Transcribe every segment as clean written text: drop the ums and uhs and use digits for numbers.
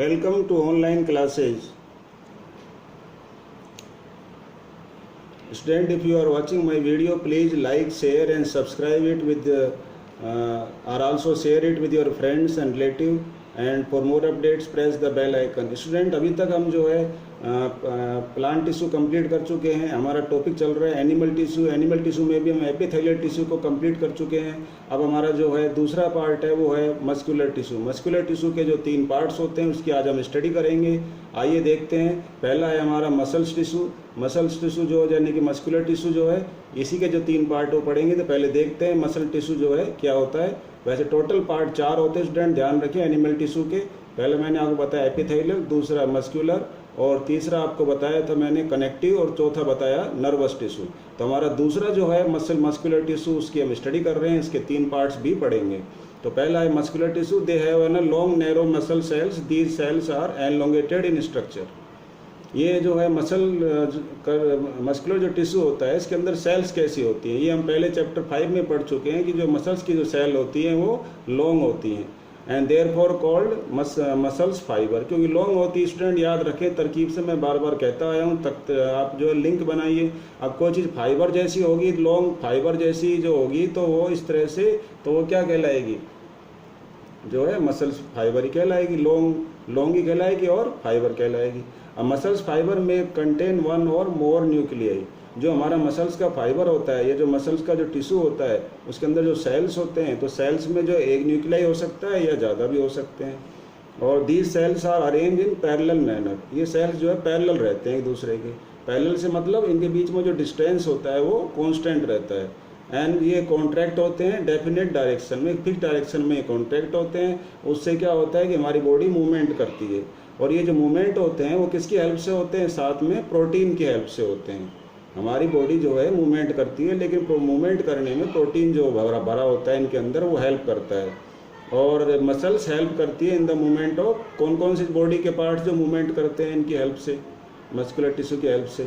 Welcome to online classes. Student, if you are watching my video, please like, share and subscribe it with or also share it with your friends and relative. And for more updates press the bell icon. Student, अभी तक हम जो है plant tissue complete कर चुके हैं. हमारा topic चल रहा है एनिमल टिश्यू. एनिमल टिश्यू में भी हम एपिथेलियल टिश्यू को कंप्लीट कर चुके हैं. अब हमारा जो है दूसरा पार्ट है वो है मस्कुलर टिश्यू. मस्कुलर टिश्यू के जो 3 पार्ट्स होते हैं उसकी आज हम स्टडी करेंगे. आइए देखते हैं. पहला है हमारा मसल्स टिश्यू. मसल्स टिश्यू जो यानी कि मस्कुलर टिश्यू जो है इसी के जो 3 पार्ट वो पढ़ेंगे. तो पहले देखते हैं मसल टिश्यू जो है क्या होता है. वैसे टोटल पार्ट 4 होते हैं स्टूडेंट, ध्यान रखिए एनिमल टिश्यू के. पहले मैंने आपको बताया एपिथेलियल, दूसरा मस्कुलर और तीसरा आपको बताया था मैंने कनेक्टिव और चौथा बताया नर्वस टिश्यू. तो हमारा दूसरा जो है मस्कुलर टिश्यू उसकी हम स्टडी कर रहे हैं. इसके 3 पार्ट्स भी पढ़ेंगे. तो पहला है muscular tissue. They have an long narrow muscle cells. These cells are elongated in structure. ये जो है मस्कुलर जो टिश्यू होता है इसके अंदर सेल्स कैसी होती हैं ये हम पहले चैप्टर 5 में पढ़ चुके हैं कि जो मसल्स की जो सेल होती हैं वो लॉन्ग होती हैं. And therefore called muscles fibre. क्योंकि लॉन्ग होती है स्टूडेंट, याद रखें तरकीब से मैं बार बार कहता आया हूँ. तक आप जो लिंक बनाइए. अब कोई चीज़ फाइबर जैसी होगी, लॉन्ग फाइबर जैसी जो होगी तो वो इस तरह से तो वो क्या कहलाएगी, जो है मसल्स फाइबर ही कहलाएगी. लॉन्ग ही कहलाएगी और फाइबर कहलाएगी. अब मसल्स फाइबर में कंटेन 1 और मोर न्यूक्लियाई. जो हमारा मसल्स का फाइबर होता है, ये जो मसल्स का जो टिश्यू होता है उसके अंदर जो सेल्स होते हैं तो सेल्स में जो एक न्यूक्लियाई हो सकता है या ज़्यादा भी हो सकते हैं. और these cells are arrange in parallel manner. ये सेल्स जो है पैरेलल रहते हैं एक दूसरे के. पैरेलल से मतलब इनके बीच में जो डिस्टेंस होता है वो कॉन्स्टेंट रहता है. एंड ये कॉन्ट्रैक्ट होते हैं डेफिनेट डायरेक्शन में, फिक्स डायरेक्शन में कॉन्ट्रैक्ट होते हैं. उससे क्या होता है कि हमारी बॉडी मूवमेंट करती है. और ये जो मूवमेंट होते हैं वो किसकी हेल्प से होते हैं, साथ में प्रोटीन की हेल्प से होते हैं. हमारी बॉडी जो है मूवमेंट करती है लेकिन मूवमेंट करने में प्रोटीन जो भरा होता है इनके अंदर वो हेल्प करता है. और मसल्स हेल्प करती है इन द मूवमेंट ऑफ. कौन कौन से बॉडी के पार्ट्स जो मूवमेंट करते हैं इनकी हेल्प से, मस्कुलर टिश्यू की हेल्प से.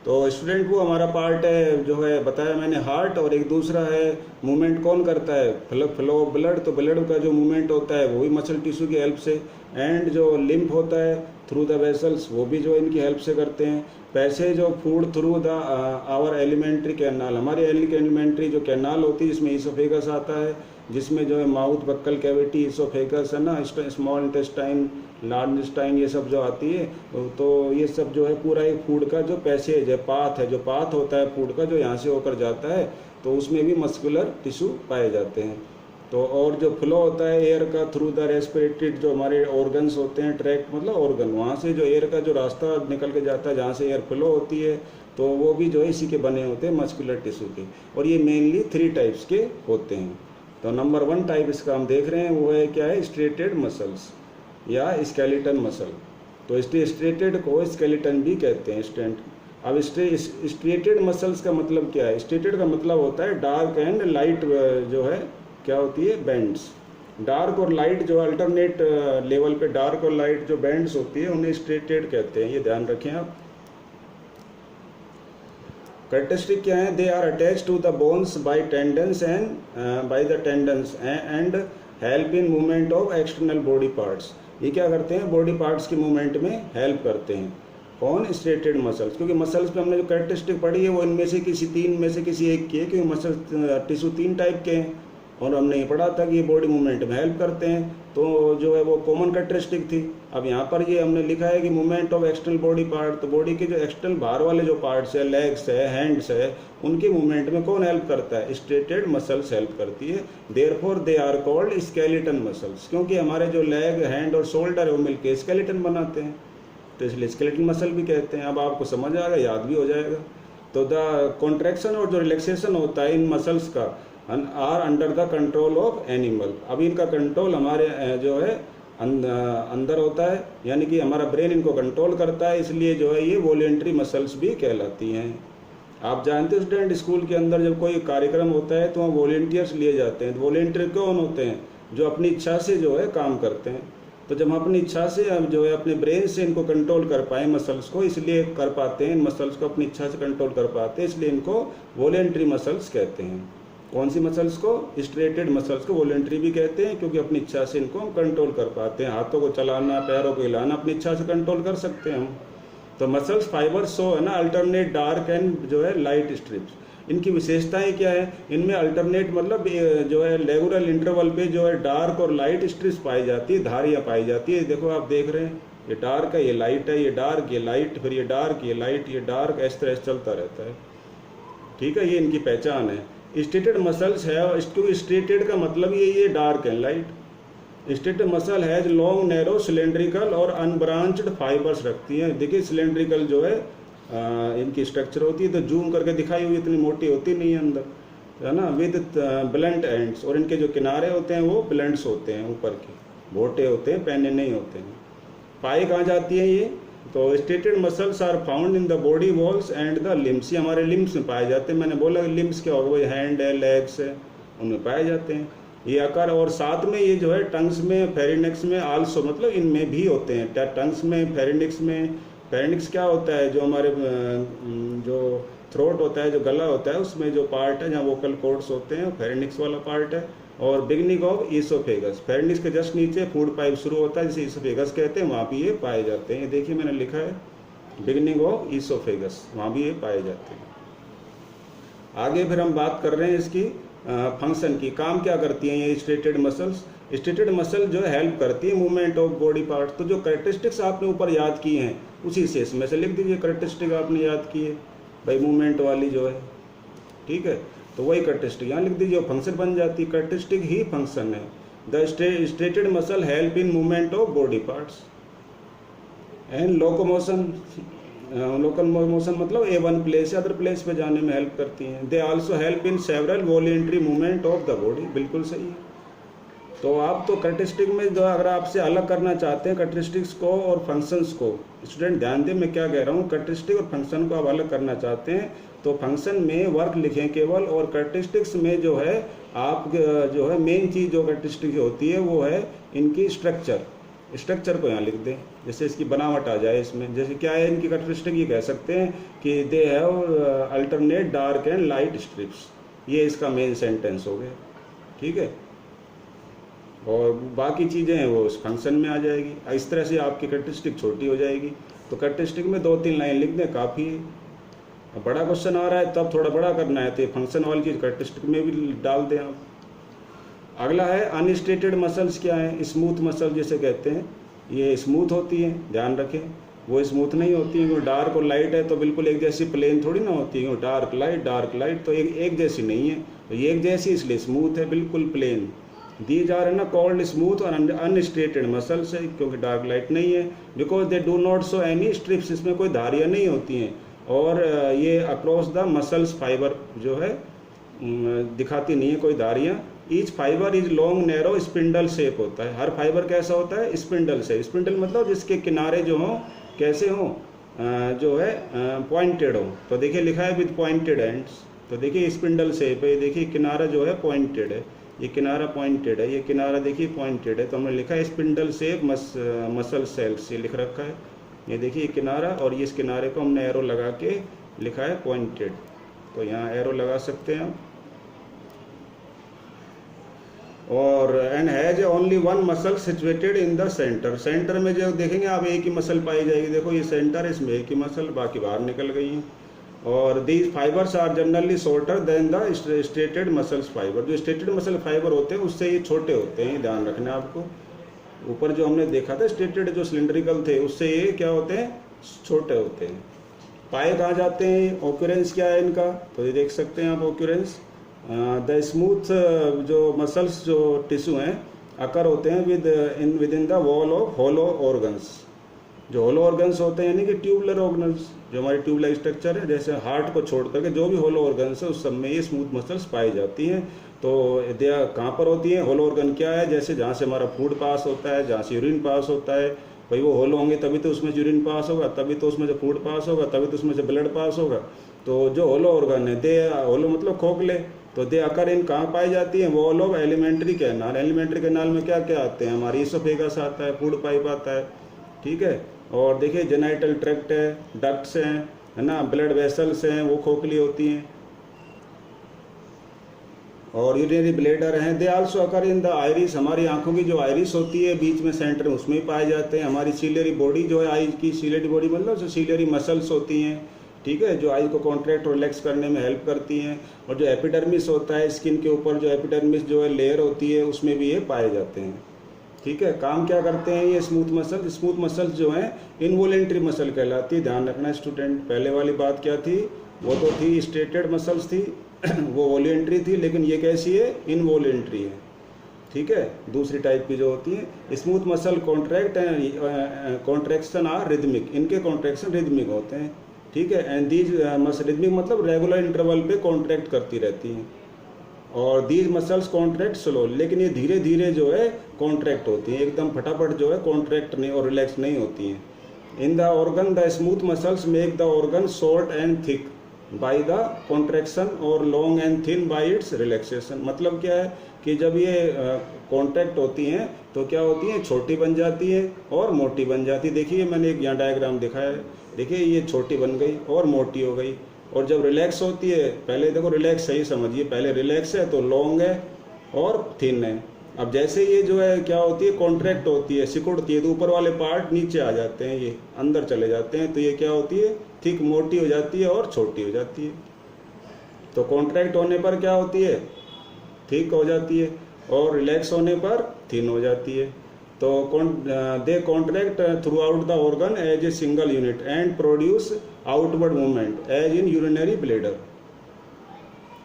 तो स्टूडेंट वो हमारा पार्ट है जो है बताया मैंने हार्ट. और एक दूसरा है मूवमेंट कौन करता है, फ्लो ऑफ ब्लड. तो ब्लड का जो मूवमेंट होता है वो भी मसल टिश्यू की हेल्प से. एंड जो लिम्फ होता है थ्रू द वेसल्स वो भी जो इनकी हेल्प से करते हैं. Passage of food through the our alimentary canal. हमारी एलिमेंट्री जो कैनाल होती है जिसमें ईसोफेगस आता है, जिसमें जो है माउथ बक्कल कैविटी ईसोफेगस है ना, स्मॉल इंटेस्टाइन लार्ज इंटेस्टाइन ये सब जो आती है. तो ये सब जो है पूरा एक फूड का जो पैसेज है, पाथ है, जो पाथ होता है फूड का जो यहाँ से होकर जाता है तो उसमें भी मस्कुलर टिश्यू पाए जाते हैं. तो और जो फ्लो होता है एयर का थ्रू द रेस्पिरेटेड, जो हमारे ऑर्गन्स होते हैं, ट्रैक्ट मतलब ऑर्गन, वहाँ से जो एयर का जो रास्ता निकल के जाता है जहाँ से एयर फ्लो होती है तो वो भी जो है इसी के बने होते हैं मस्कुलर टिश्यू के. और ये मेनली 3 टाइप्स के होते हैं. तो नंबर 1 टाइप इसका हम देख रहे हैं वो है क्या है, स्ट्रेटेड मसल्स या स्केलेटन मसल. तो स्ट्रेटेड को स्केलेटन भी कहते हैं स्टूडेंट. अब स्ट्रेटेड मसल्स का मतलब क्या है. स्ट्रेटेड का मतलब होता है डार्क एंड लाइट जो है क्या होती है, बैंड्स. डार्क और लाइट जो अल्टरनेट लेवल पे डार्क और लाइट जो बैंड्स होती है उन्हें स्ट्रेटेड कहते हैं. ये ध्यान रखें आप. कैरेक्टरिस्टिक क्या है, they are attach to the bones by tendons and help in movement of external body parts. ये क्या करते हैं, बॉडी पार्ट्स के मूवमेंट में हेल्प करते हैं. कौन, स्ट्रेटेड मसल्स. क्योंकि मसल्स पे हमने जो कैरेक्टरिस्टिक पढ़ी है वो इनमें से किसी 3 में से किसी एक की है. क्योंकि मसल टिश्यू 3 टाइप के हैं और हमने ये पढ़ा था कि ये बॉडी मूवमेंट में हेल्प करते हैं. तो जो है वो कॉमन कैरेक्टरिस्टिक थी. अब यहाँ पर ये हमने लिखा है कि movement of external body part. तो बॉडी के जो एक्सटर्नल बाहर वाले जो पार्ट्स है, लेग्स है, हैंड्स है, उनके मूवमेंट में कौन हेल्प करता है, स्ट्रेटेड मसल्स हेल्प करती है. Therefore they are called skeleton muscles. क्योंकि हमारे जो लेग, हैंड और शोल्डर है वो मिलकर स्केलेटन बनाते हैं तो इसलिए स्केलेटन मसल भी कहते हैं. अब आपको समझ आएगा, याद भी हो जाएगा. तो द कॉन्ट्रैक्शन और जो रिलैक्सेशन होता है इन मसल्स का are under the control of animal. अब इनका कंट्रोल हमारे जो है अंदर होता है, यानी कि हमारा ब्रेन इनको कंट्रोल करता है. इसलिए जो है ये वॉलेंट्री मसल्स भी कहलाती हैं. आप जानते हो स्टूडेंट, स्कूल के अंदर जब कोई कार्यक्रम होता है तो वहाँ वॉलेंटियर्स लिए जाते हैं. तो वॉलेंटियर कौन होते हैं, जो अपनी इच्छा से जो है काम करते हैं. तो जब हम अपनी इच्छा से जो है अपने ब्रेन से इनको कंट्रोल कर पाए मसल्स को, इसलिए कर पाते हैं, इन मसल्स को अपनी इच्छा से कंट्रोल कर पाते हैं, इसलिए इनको वॉलेंट्री मसल्स कहते हैं. कौन सी मसल्स को? स्ट्रेटेड मसल्स को वॉलेंट्री भी कहते हैं, क्योंकि अपनी इच्छा से इनको हम कंट्रोल कर पाते हैं। हाथों को चलाना, पैरों को हिलाना अपनी इच्छा से कंट्रोल कर सकते हैं हम। तो मसल्स फाइबर्स शो है ना अल्टरनेट डार्क एंड जो है लाइट स्ट्रिप्स। इनकी विशेषताएं क्या है? इनमें अल्टरनेट मतलब जो है रेगुलर इंटरवल पे जो है डार्क और लाइट स्ट्रिप्स पाई जाती है, धारियाँ पाई जाती है। देखो आप देख रहे हैं, ये डार्क है, ये लाइट है, ये डार्क, ये लाइट, फिर ये डार्क, ये लाइट, ये डार्क, इस तरह से चलता रहता है। ठीक है, ये इनकी पहचान है। स्टेटेड मसल्स है, क्योंकि स्टेटेड का मतलब ये dark and light. Stated muscle has long narrow cylindrical और अनब्रांच्ड फाइबर्स रखती हैं। देखिए सिलेंड्रिकल जो है इनकी स्ट्रक्चर होती है, तो जूम करके दिखाई हुई, इतनी मोटी होती नहीं है अंदर, है ना, विद ब्लंट एंड्स। और इनके जो किनारे होते हैं वो ब्लंट्स होते हैं, ऊपर के मोटे होते हैं, पैने नहीं होते हैं। पाई कहाँ जाती है ये? तो striated muscles are found in the body walls and the limbs. ये हमारे लिम्स में पाए जाते हैं। मैंने बोला लिम्स क्या होगा, वही हैंड है, लेग्स है, उनमें पाए जाते हैं ये आकार। और साथ में ये जो है टंग्स में, फेरिनेक्स में आल्सो, मतलब इनमें भी होते हैं। टंग्स में, फेरिनेक्स में। फेरिनेक्स क्या होता है? जो हमारे जो थ्रोट होता है, जो गला होता है, उसमें जो पार्ट है जहाँ वोकल कॉर्ड्स होते हैं, फेरिनेक्स वाला पार्ट है। और बिगनिंग ऑफ ईसोफेगस, फेरिनेक्स के जस्ट नीचे फूड पाइप शुरू होता है, जिसे ईसोफेगस कहते हैं, वहाँ भी ये पाए जाते हैं। ये देखिए मैंने लिखा है बिगनिंग ऑफ ईसोफेगस, वहाँ भी ये पाए जाते हैं। आगे फिर हम बात कर रहे हैं इसकी फंक्शन की। काम क्या करती हैं ये स्ट्रेटेड मसल्स? स्ट्रेटेड मसल जो है हेल्प करती है मूवमेंट ऑफ बॉडी पार्ट। तो जो कैरेक्टरिस्टिक्स आपने ऊपर याद की हैं उसी से इसमें से लिख दीजिए। कैरेक्टरिस्टिक आपने याद की है भाई, मूवमेंट वाली जो है, ठीक है, तो वही कैरेक्टरिस्टिक यहाँ लिख दीजिए, फंक्शन बन जाती है। कैरेक्टरिस्टिक ही फंक्शन है। The striated muscle help in movement of body parts and locomotion. Local motion मतलब ए वन प्लेस से अदर प्लेस पे जाने में हेल्प करती हैं। They also help in several voluntary movement of the body. बिल्कुल सही है। तो आप तो कैरेक्टरिस्टिक में जो अगर आपसे अलग करना चाहते हैं कैरेक्टरिस्टिक्स को और फंक्शंस को, स्टूडेंट ध्यान दें मैं क्या कह रहा हूँ, कैरेक्टरिस्टिक और फंक्शन को आप अलग करना चाहते हैं तो फंक्शन में वर्क लिखें केवल, और कैरेक्टरिस्टिक्स में जो है आप जो है मेन चीज़ जो कैरेक्टरिस्टिक होती है वो है इनकी स्ट्रक्चर। स्ट्रक्चर को यहाँ लिख दें, जैसे इसकी बनावट आ जाए इसमें। जैसे क्या है इनकी कैरेक्टरिस्टिक, ये कह सकते हैं कि they have alternate dark and light strips. ये इसका मेन सेंटेंस हो गया, ठीक है। और बाकी चीज़ें हैं वो उस फंक्शन में आ जाएगी। इस तरह से आपकी कैरेक्टरिस्टिक छोटी हो जाएगी। तो कैरेक्टरिस्टिक में 2-3 लाइन लिख दें, काफ़ी है। अब बड़ा क्वेश्चन आ रहा है तब थोड़ा बड़ा करना है, तो फंक्शन वाली चीज़ कैरेक्टरिस्टिक में भी डाल दें आप। अगला है अनस्टेटेड मसल्स। क्या है? स्मूथ मसल जिसे कहते हैं, ये स्मूथ होती हैं, ध्यान रखें। वो स्मूथ नहीं होती हैं, वो डार्क और लाइट है तो बिल्कुल एक जैसी प्लेन थोड़ी ना होती है। वो डार्क लाइट तो एक जैसी नहीं है। तो ये एक जैसी इसलिए स्मूथ है, बिल्कुल प्लेन। दी जा रहे ना कॉल्ड स्मूथ और अनस्टेटेड मसल्स है, क्योंकि डार्क लाइट नहीं है। Because they do not show any strips, इसमें कोई धारियाँ नहीं होती हैं। और ये अक्रॉस द मसल्स फाइबर जो है दिखाती नहीं है कोई धारियाँ। Each fibre is long narrow spindle shape होता है। हर फाइबर कैसा होता है? स्पिंडल से। स्पिंडल मतलब जिसके किनारे जो हों कैसे हों, जो है पॉइंटेड हो। तो देखिए लिखा है विद पॉइंटेड एंड्स। तो देखिए स्पिंडल शेप है, देखिए किनारा जो है पॉइंटेड है, ये किनारा पॉइंटेड है, ये किनारा देखिए पॉइंटेड है। तो हमने लिखा है स्पिंडल शेप मसल सेल्स, ये लिख रखा है। ये देखिए किनारा, और ये इस किनारे को हमने एरो लगा के लिखा है पॉइंटेड। तो यहाँ एरो लगा सकते हैं आप। और and has only one muscle situated in the centre. Centre में जो देखेंगे आप एक ही मसल पाई जाएगी। देखो ये सेंटर है, इसमें एक ही मसल, बाकी बाहर निकल गई हैं। और these fibres are generally shorter than the striated muscles fibre. जो स्ट्रेटेड मसल फाइबर होते हैं उससे ये छोटे होते हैं, ध्यान रखना आपको। ऊपर जो हमने देखा था स्ट्रेटेड जो सिलेंड्रिकल थे, उससे ये क्या होते हैं? छोटे होते हैं। पाए कहाँ जाते हैं? ऑक्यूरेंस क्या है इनका? तो ये देख सकते हैं आप ऑक्यूरेंस। द स्मूथ जो मसल्स जो टिश्यू हैं अकर होते हैं within the wall of hollow organs. जो होलो ऑर्गन्स होते हैं यानी कि ट्यूबुलर ऑर्गन्स, जो हमारी ट्यूबलाइट स्ट्रक्चर है, जैसे हार्ट को छोड़ करके जो भी होलो ऑर्गन्स है उस सब में ये स्मूथ मसल्स पाई जाती हैं। तो दे कहाँ पर होती हैं? होलो ऑर्गन क्या है? जैसे जहाँ से हमारा फूड पास होता है, जहाँ से यूरिन पास होता है, भाई वो होलो होंगे तभी तो उसमें यूरिन पास होगा, तभी तो उसमें से फूड पास होगा, तभी तो उसमें से ब्लड पास होगा। तो जो होलो ऑर्गन है, दे होलो मतलब खोखले, तो दे आकर इन कहाँ पाई जाती हैं? Wall of alimentary canal. Alimentary canal में क्या क्या आते हैं? हमारी ईसोफेगस आता है, फूड पाइप आता है, ठीक है। और देखिए जेनाइटल ट्रैक्ट है, डक्ट्स हैं, है ना, ब्लड वेसल्स हैं, वो खोखली होती हैं। और यूरिनरी ब्लेडर हैं। They also occur in the iris, हमारी आंखों की जो आइरिस होती है बीच में सेंटर में, उसमें पाए जाते हैं। हमारी सीलियरी बॉडी जो है आईज की, सीलियरी बॉडी मतलब जो सीलियरी मसल्स होती हैं, ठीक है, जो आईज को कॉन्ट्रैक्ट और रिलैक्स करने में हेल्प करती हैं। और जो एपिडर्मिस होता है स्किन के ऊपर, जो एपिडर्मिस जो है लेयर होती है, उसमें भी ये पाए जाते हैं, ठीक है। काम क्या करते हैं ये स्मूथ मसल? स्मूथ मसल्स जो हैं इनवॉलेंट्री मसल कहलाती है, ध्यान रखना स्टूडेंट। पहले वाली बात क्या थी? वो तो थी स्ट्रेटेड मसल्स थी वो वॉलेंट्री थी, लेकिन ये कैसी है? इनवॉलेंट्री है, ठीक है। दूसरी टाइप की जो होती है smooth muscle contract and contraction are rhythmic, इनके कॉन्ट्रैक्शन रिदमिक होते हैं, ठीक है। एंड दीज मसल रिदमिक मतलब रेगुलर इंटरवल पे कॉन्ट्रैक्ट करती रहती हैं। और दीज मसल्स कॉन्ट्रैक्ट स्लो, लेकिन ये धीरे धीरे जो है कॉन्ट्रैक्ट होती हैं, एकदम फटाफट जो है कॉन्ट्रैक्ट नहीं और रिलैक्स नहीं होती हैं। In the organ the smooth muscles make the organ short and thick by the contraction और long and thin by its relaxation. मतलब क्या है कि जब ये कॉन्ट्रैक्ट होती हैं तो क्या होती हैं? छोटी बन जाती है और मोटी बन जाती है। देखिए मैंने एक यहाँ डायग्राम दिखाया है, देखिए ये छोटी बन गई और मोटी हो गई। और जब रिलैक्स होती है, पहले देखो रिलैक्स सही समझिए, पहले रिलैक्स है तो लॉन्ग है और थिन है। अब जैसे ये जो है क्या होती है? कॉन्ट्रैक्ट होती है, सिकुड़ती है, तो ऊपर वाले पार्ट नीचे आ जाते हैं, ये अंदर चले जाते हैं, तो ये क्या होती है? थिक, मोटी हो जाती है और छोटी हो जाती है। तो कॉन्ट्रैक्ट होने पर क्या होती है? थिक हो जाती है, और रिलैक्स होने पर थिन हो जाती है। तो they contract throughout the organ as a single unit and produce outward movement as in urinary bladder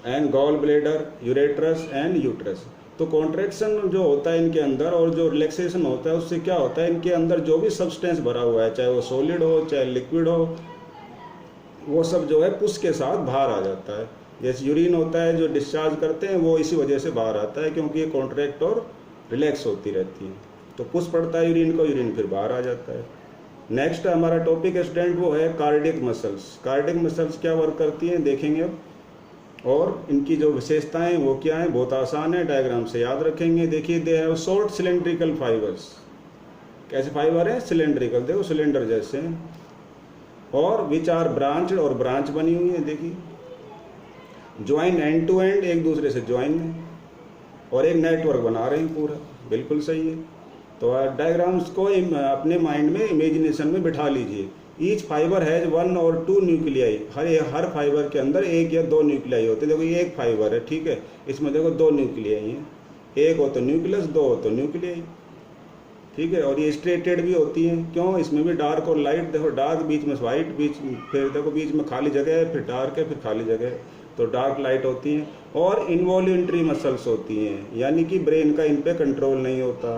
and gall bladder, ureters and uterus. तो कॉन्ट्रैक्शन जो होता है इनके अंदर और जो रिलैक्सेशन होता है उससे क्या होता है? इनके अंदर जो भी सब्सटेंस भरा हुआ है, चाहे वो सॉलिड हो चाहे लिक्विड हो, वो सब जो है पुश के साथ बाहर आ जाता है। जैसे यूरिन होता है जो डिस्चार्ज करते हैं, वो इसी वजह से बाहर आता है क्योंकि ये कॉन्ट्रैक्ट और रिलैक्स होती रहती है। तो पुश पड़ता है यूरिन को, यूरिन फिर बाहर आ जाता है। नेक्स्ट हमारा टॉपिक स्टूडेंट वो है कार्डियक मसल्स। कार्डियक मसल्स क्या वर्क करती हैं देखेंगे अब, और इनकी जो विशेषताएं वो क्या है? बहुत आसान है, डायग्राम से याद रखेंगे। देखिए they have short cylindrical fibres. कैसे फाइबर है? सिलेंड्रिकल, देखो सिलेंडर जैसे हैं। और विच आर ब्रांच, और ब्रांच बनी हुई है, देखिए ज्वाइन एंड टू एंड, एक दूसरे से ज्वाइन है और एक नेटवर्क बना रहे हैं पूरा, बिल्कुल सही है। तो डायग्राम्स को अपने माइंड में, इमेजिनेशन में बिठा लीजिए। ईच फाइबर हैज 1 और 2 न्यूक्लियाई, हर फाइबर के अंदर 1 या 2 न्यूक्लियाई होते हैं। देखो ये एक फाइबर है, ठीक है, इसमें देखो 2 न्यूक्लियाई हैं, एक हो तो न्यूक्लियस, 2 हो तो न्यूक्लियाई, ठीक है। और ये स्ट्रेटेड भी होती हैं, क्यों? इसमें भी डार्क और लाइट, देखो डार्क बीच में वाइट, बीच फिर देखो बीच में खाली जगह है, फिर डार्क है, फिर खाली जगह है, तो डार्क लाइट होती हैं। और इनवॉल्यूंट्री मसल्स होती हैं, यानी कि ब्रेन का इन पे कंट्रोल नहीं होता,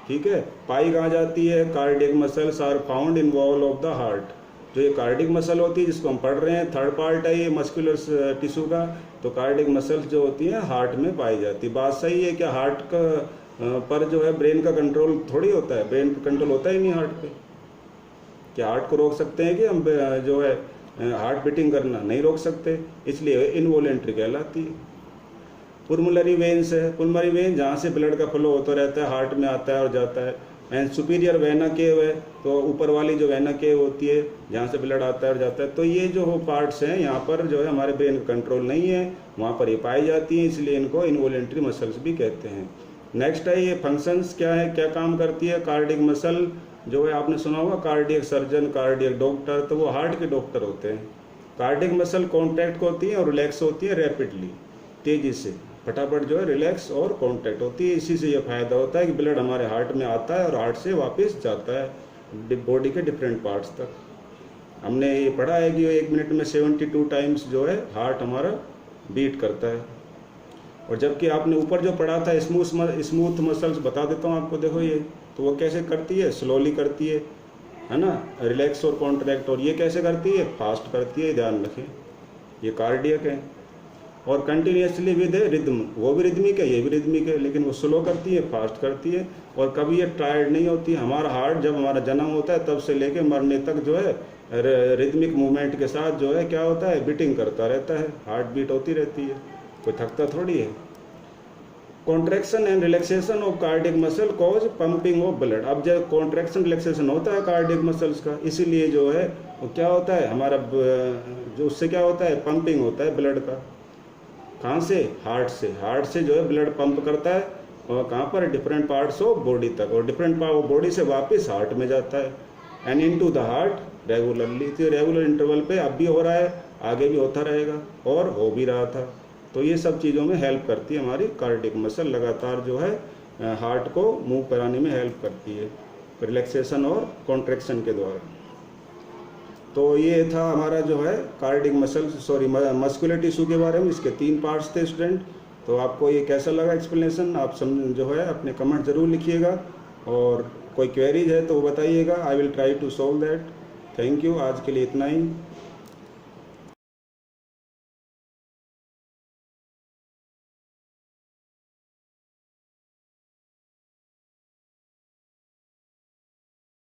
ठीक है। पाई कहाँ जाती है? Cardiac muscles are found in wall of the heart. जो ये कार्डियक मसल होती है जिसको हम पढ़ रहे हैं, थर्ड पार्ट है ये मस्कुलर टिश्यू का, तो कार्डियक मसल्स जो होती हैं हार्ट में पाई जाती है। बात सही है, क्या हार्ट का पर जो है ब्रेन का कंट्रोल थोड़ी होता है? ब्रेन का कंट्रोल होता ही नहीं हार्ट पे। क्या हार्ट को रोक सकते हैं कि हम जो है हार्ट बीटिंग करना? नहीं रोक सकते, इसलिए इनवॉलेंट्री कहलाती है। पुलमोनरी वेन्स है, पुलमोनरी वेन जहाँ से ब्लड का फ्लो होता रहता है, हार्ट में आता है और जाता है। एंड सुपीरियर वेना केव है, तो ऊपर वाली जो वेना केव होती है जहाँ से ब्लड आता है और जाता है। तो ये जो पार्ट्स हैं यहाँ पर जो है हमारे ब्रेन का कंट्रोल नहीं है, वहाँ पर ये पाई जाती हैं, इसलिए इनको इनवॉलेंट्री मसल्स भी कहते हैं। नेक्स्ट है ये फंक्शंस क्या है, क्या काम करती है? कार्डियक मसल जो है आपने सुना होगा कार्डियक सर्जन, कार्डियक डॉक्टर, तो वो हार्ट के डॉक्टर होते हैं। कार्डियक मसल कॉन्ट्रैक्ट होती है और रिलैक्स होती है रैपिडली, तेजी से, फटाफट जो है रिलैक्स और कॉन्ट्रैक्ट होती है। इसी से ये फायदा होता है कि ब्लड हमारे हार्ट में आता है और हार्ट से वापस जाता है बॉडी के डिफरेंट पार्ट्स तक। हमने ये पढ़ा है कि 1 मिनट में 72 टाइम्स जो है हार्ट हमारा बीट करता है। और जबकि आपने ऊपर जो पढ़ा था स्मूथ मसल्स, बता देता हूँ आपको, देखो ये तो वो कैसे करती है? स्लोली करती है ना, रिलैक्स और कॉन्ट्रैक्ट। और ये कैसे करती है? फास्ट करती है, ध्यान रखें, ये कार्डियक है। और कंटिन्यूसली विद ए रिदम, वो भी रिदमिक है, ये भी रिदमिक है, लेकिन वो स्लो करती है, फास्ट करती है। और कभी ये टायर्ड नहीं होती। हमारा हार्ट जब हमारा जन्म होता है तब से लेके मरने तक जो है रिदमिक मूवमेंट के साथ जो है क्या होता है? बीटिंग करता रहता है, हार्ट बीट होती रहती है, कोई थकता थोड़ी है। Contraction and relaxation of cardiac muscle cause pumping of blood. अब जब कॉन्ट्रैक्शन रिलैक्सेशन होता है कार्डियक मसल्स का, इसीलिए जो है वो क्या होता है हमारा जो उससे क्या होता है? पंपिंग होता है ब्लड का, कहाँ से? हार्ट से। हार्ट से जो है ब्लड पंप करता है और कहाँ पर? डिफरेंट पार्ट्स ऑफ बॉडी तक, और डिफरेंट पार्ट ऑफ बॉडी से वापस हार्ट में जाता है। And into the heart regularly. तो रेगुलर इंटरवल पे अब भी हो रहा है, आगे भी होता रहेगा और हो भी रहा था। तो ये सब चीज़ों में हेल्प करती है हमारी कार्डियक मसल, लगातार जो है हार्ट को मूव कराने में हेल्प करती है रिलैक्सेशन और कॉन्ट्रैक्शन के द्वारा। तो ये था हमारा जो है कार्डियक मसल मस्कुलर टिश्यू के बारे में। इसके 3 पार्ट्स थे स्टूडेंट। तो आपको ये कैसा लगा एक्सप्लेनेशन? आप जो है अपने कमेंट ज़रूर लिखिएगा, और कोई क्वेरीज है तो बताइएगा। I will try to solve that. Thank you. आज के लिए इतना ही।